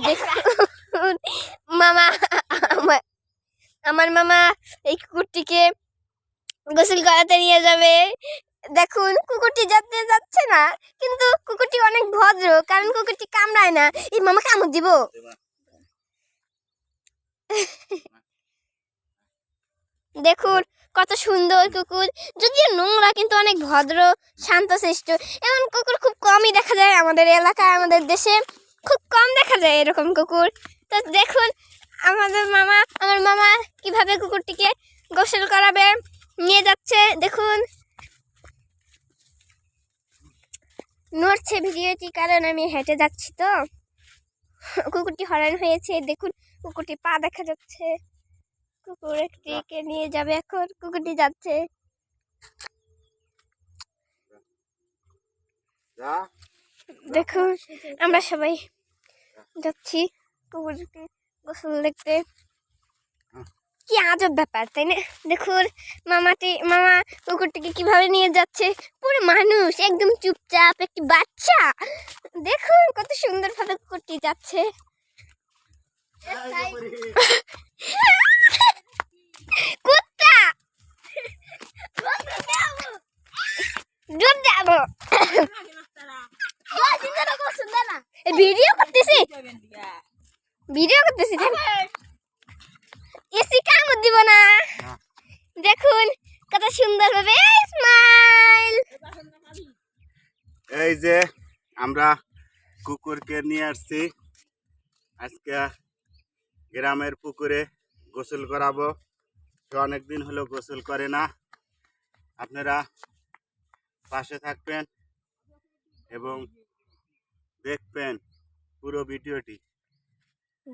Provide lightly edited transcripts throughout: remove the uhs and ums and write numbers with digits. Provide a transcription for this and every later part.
দেখুন মামা আমার মামা এই কুকুরটিকে গোসল করাতে নিয়ে যাবে। দেখুন কুকুরটি যাচ্ছে না, কিন্তু কুকুরটি অনেক ভদ্র, কারণ কুকুরটি কামড়ায় না। এই মামা কামড় দিব। দেখুন কত সুন্দর কুকুর, যদিও নোংরা কিন্তু অনেক ভদ্র শান্তশিষ্ট। এমন কুকুর খুব কমই দেখা যায় আমাদের এলাকায়, আমাদের দেশে খুব কম দেখা যায় এরকম কুকুর। তো দেখুন আমার মামা কিভাবে কুকুরটিকে গোসল করাবে নিয়ে যাচ্ছে। দেখুন নড়ছে ভিডিওটি, কারণ আমি হেঁটে যাচ্ছি তো। কুকুরটি হয়রান হয়েছে, দেখুন কুকুরটি পা দেখা যাচ্ছে। কুকুরটিকে নিয়ে যাবে এখন, কুকুরটি যাচ্ছে। দেখুন আমরা সবাই যাচ্ছি কুকুরকে গোসল দেখতে। কি আজব ব্যাপার, তাই না? দেখুন মামা কুকুরটিকে কিভাবে নিয়ে যাচ্ছে, পুরো মানুষ একদম চুপচাপ, একটি বাচ্চা। দেখুন কত সুন্দর ভাবে কুকুরটি যাচ্ছে। কুত্তা ভিডিও করতেছি এসি কামড় দিব না। দেখুন কত সুন্দর ভাবে স্মাইল। এই যে আমরা কুকুরকে নিয়ে আসছি, আজকে গ্রামের পুকুরে গোসল করাবো। তো অনেকদিন হলো গোসল করে না। আপনারা পাশে থাকবেন এবং দেখবেন পুরো ভিডিওটি।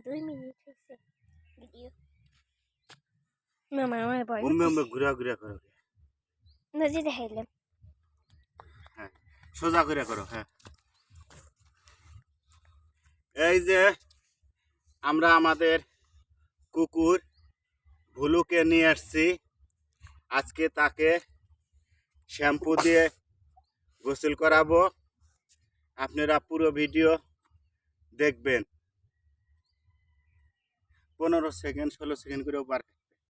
2 মিনিট হয়েছে ভিডিও। মামা আমার বয় ঘুরা করো, নদী দেখাইলাম। হ্যাঁ সোজা করে করো। হ্যাঁ এই যে আমরা আমাদের কুকুর ভুলুকে নিয়ে আসছি, আজকে তাকে শ্যাম্পু দিয়ে গোসল করাবো। আপনারা পুরো ভিডিও দেখবেন। 15 সেকেন্ড 16 সেকেন্ড করেও পার